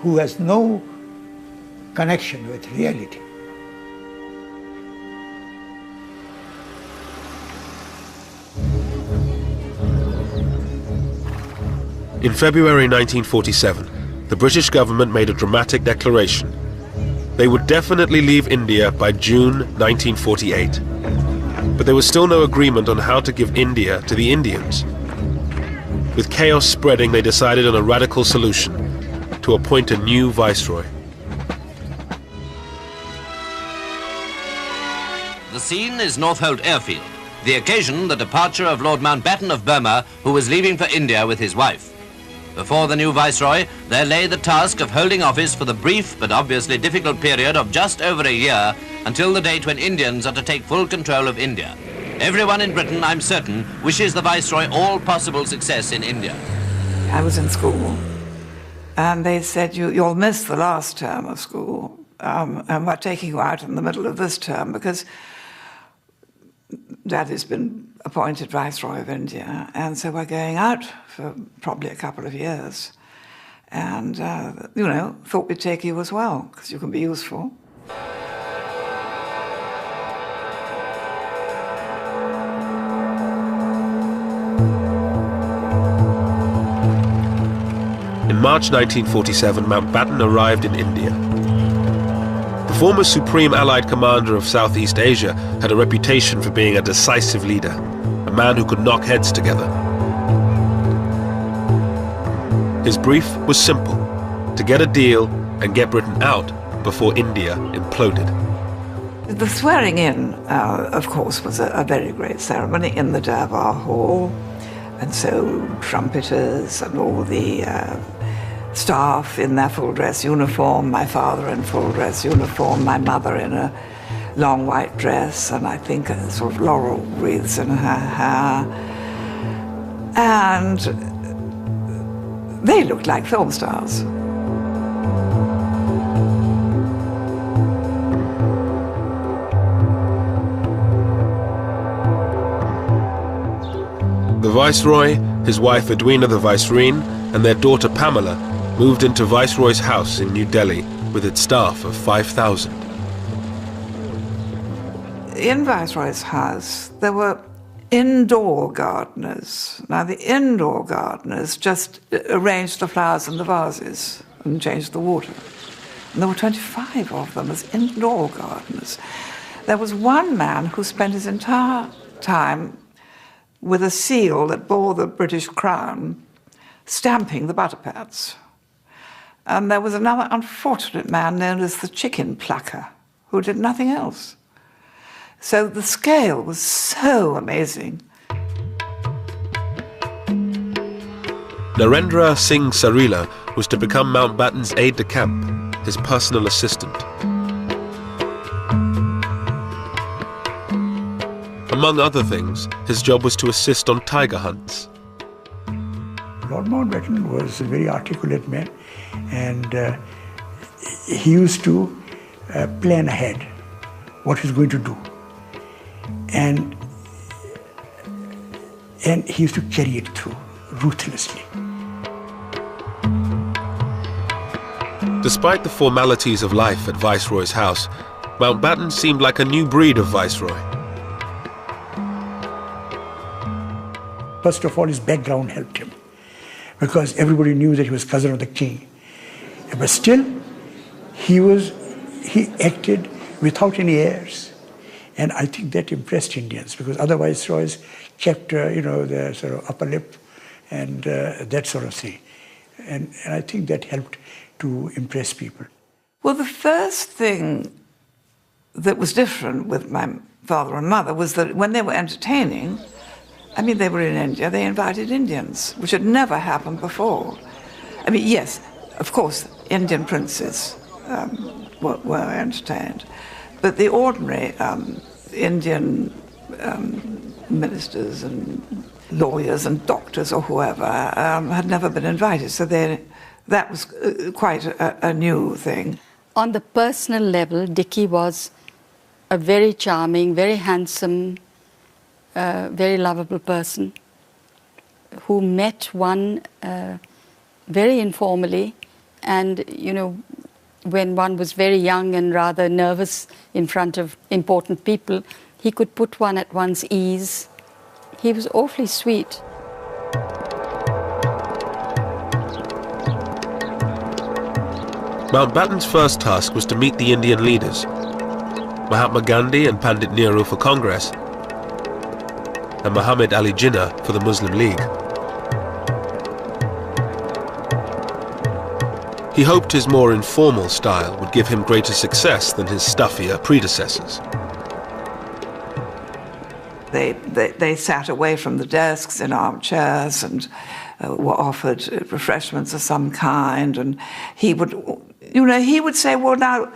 who has no connection with reality. In February 1947, the British government made a dramatic declaration. They would definitely leave India by June 1948. But there was still no agreement on how to give India to the Indians. With chaos spreading, they decided on a radical solution: to appoint a new viceroy. The scene is Northolt Airfield. The occasion, the departure of Lord Mountbatten of Burma, who was leaving for India with his wife. Before the new viceroy, there lay the task of holding office for the brief but obviously difficult period of just over a year until the date when Indians are to take full control of India. Everyone in Britain, I'm certain, wishes the viceroy all possible success in India. I was in school, and they said, you'll miss the last term of school, and we're taking you out in the middle of this term because Daddy's been appointed Viceroy of India, and so we're going out for probably a couple of years. And, thought we'd take you as well, because you can be useful. In March 1947, Mountbatten arrived in India. The former Supreme Allied Commander of Southeast Asia had a reputation for being a decisive leader, a man who could knock heads together. His brief was simple: to get a deal and get Britain out before India imploded. The swearing in, of course, was a very great ceremony in the Durbar Hall, and so trumpeters and all the staff in their full dress uniform, my father in full dress uniform, my mother in a long white dress, and I think a sort of laurel wreaths in her hair. And they looked like film stars. The Viceroy, his wife Edwina the Vicereine, and their daughter Pamela moved into Viceroy's house in New Delhi with its staff of 5,000. In Viceroy's house, there were indoor gardeners. Now, the indoor gardeners just arranged the flowers in the vases and changed the water. And there were 25 of them as indoor gardeners. There was one man who spent his entire time with a seal that bore the British crown, stamping the butter pads. And there was another unfortunate man known as the chicken plucker, who did nothing else. So the scale was so amazing. Narendra Singh Sarila was to become Mountbatten's aide-de-camp, his personal assistant. Among other things, his job was to assist on tiger hunts. Lord Mountbatten was a very articulate man, and he used to plan ahead what he's going to do. And he used to carry it through ruthlessly. Despite the formalities of life at Viceroy's house, Mountbatten seemed like a new breed of Viceroy. First of all, his background helped him, because everybody knew that he was cousin of the king. But still, he acted without any airs. And I think that impressed Indians, because other viceroys kept, their sort of upper lip and that sort of thing. And I think that helped to impress people. Well, the first thing that was different with my father and mother was that when they were entertaining, they were in India, they invited Indians, which had never happened before. Yes, of course, Indian princes were entertained, but the ordinary Indian ministers and lawyers and doctors or whoever had never been invited, so that was quite a new thing. On the personal level, Dickie was a very charming, very handsome, very lovable person who met one very informally And, you know, when one was very young and rather nervous in front of important people, he could put one at one's ease. He was awfully sweet. Mountbatten's first task was to meet the Indian leaders, Mahatma Gandhi and Pandit Nehru for Congress, and Muhammad Ali Jinnah for the Muslim League. He hoped his more informal style would give him greater success than his stuffier predecessors. They sat away from the desks in armchairs and were offered refreshments of some kind, and he would, you know, he would say, well, now,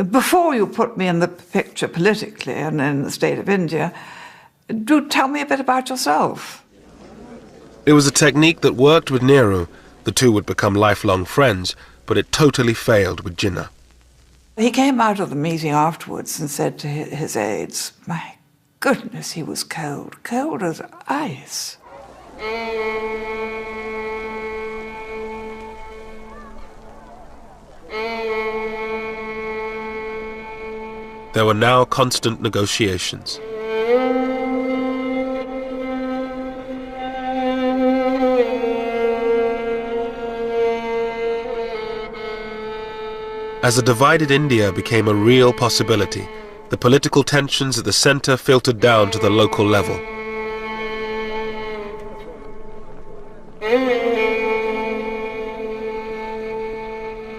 before you put me in the picture politically and in the state of India, do tell me a bit about yourself. It was a technique that worked with Nehru. The two would become lifelong friends, but it totally failed with Jinnah. He came out of the meeting afterwards and said to his aides, my goodness, he was cold, cold as ice. There were now constant negotiations. As a divided India became a real possibility, the political tensions at the centre filtered down to the local level.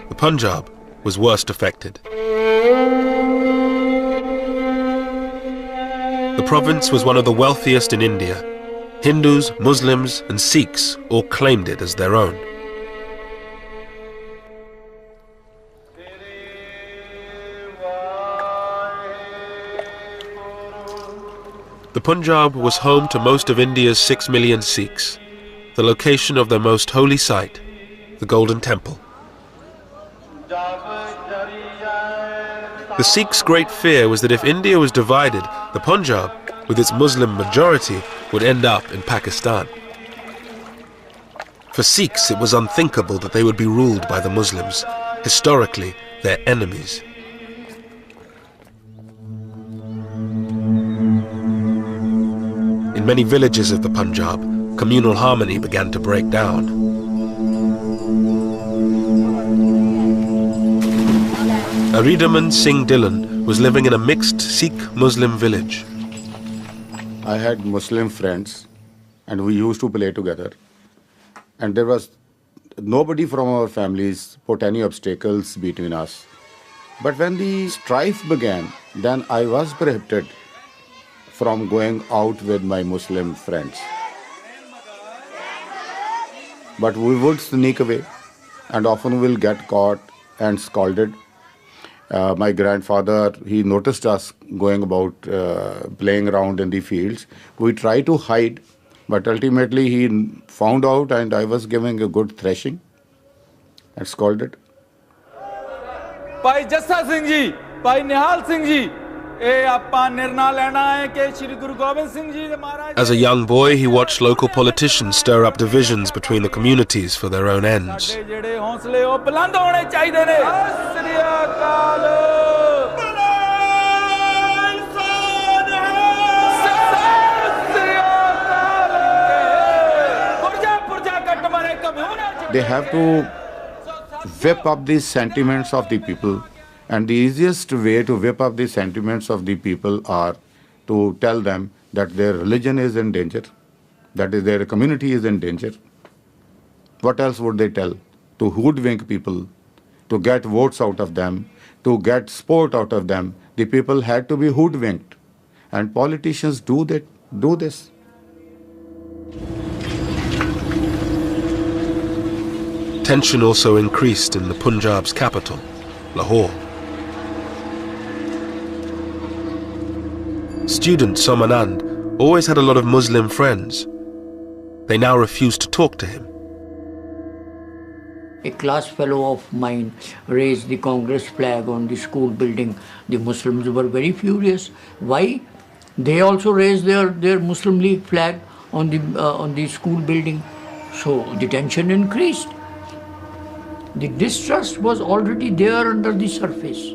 The Punjab was worst affected. The province was one of the wealthiest in India. Hindus, Muslims and Sikhs all claimed it as their own. The Punjab was home to most of India's 6 million Sikhs, the location of their most holy site, the Golden Temple. The Sikhs' great fear was that if India was divided, the Punjab, with its Muslim majority, would end up in Pakistan. For Sikhs, it was unthinkable that they would be ruled by the Muslims, historically their enemies. In many villages of the Punjab, communal harmony began to break down. Aridaman Singh Dillon was living in a mixed Sikh-Muslim village. I had Muslim friends and we used to play together. And there was nobody from our families put any obstacles between us. But when the strife began, then I was prohibited from going out with my Muslim friends. But we would sneak away and often will get caught and scolded. My grandfather, he noticed us going about playing around in the fields. We tried to hide, but ultimately he found out and I was giving a good thrashing and scolded. Bhai Jassa Singh ji, Bhai Nihal Singh ji, as a young boy, he watched local politicians stir up divisions between the communities for their own ends. They have to whip up the sentiments of the people. And the easiest way to whip up the sentiments of the people are to tell them that their religion is in danger, that is, their community is in danger. What else would they tell? To hoodwink people, to get votes out of them, to get support out of them. The people had to be hoodwinked. And politicians do this. Tension also increased in the Punjab's capital, Lahore. Student Somanand always had a lot of Muslim friends. They now refused to talk to him. A class fellow of mine raised the Congress flag on the school building. The Muslims were very furious. Why? They also raised their Muslim League flag on the school building. So the tension increased. The distrust was already there under the surface.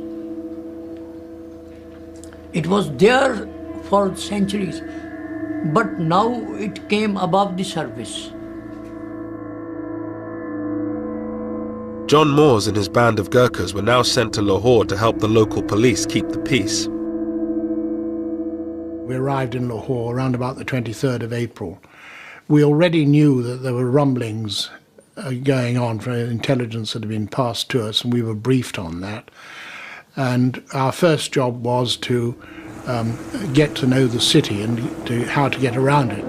It was there for centuries, but now it came above the surface. John Moores and his band of Gurkhas were now sent to Lahore to help the local police keep the peace. We arrived in Lahore around about the 23rd of April. We already knew that there were rumblings going on for intelligence that had been passed to us, and we were briefed on that. And our first job was to get to know the city and how to get around it.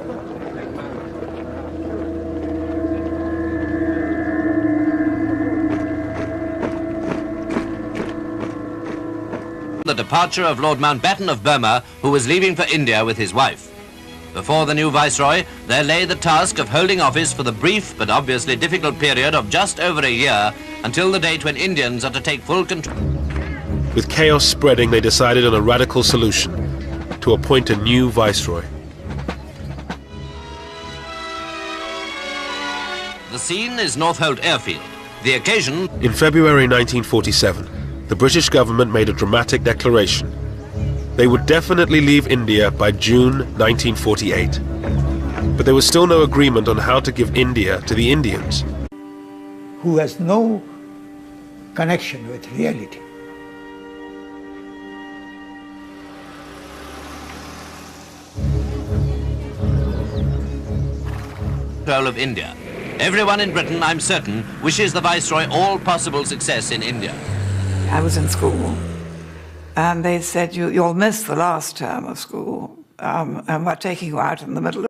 The departure of Lord Mountbatten of Burma, who was leaving for India with his wife. Before the new Viceroy, there lay the task of holding office for the brief but obviously difficult period of just over a year until the date when Indians are to take full control. With chaos spreading, they decided on a radical solution: to appoint a new Viceroy. The scene is Northolt Airfield. The occasion... In February 1947, the British government made a dramatic declaration. They would definitely leave India by June 1948. But there was still no agreement on how to give India to the Indians. Who has no connection with reality. Control of India. Everyone in Britain, I'm certain, wishes the Viceroy all possible success in India. I was in school, and they said, you'll miss the last term of school, and we're taking you out in the middle of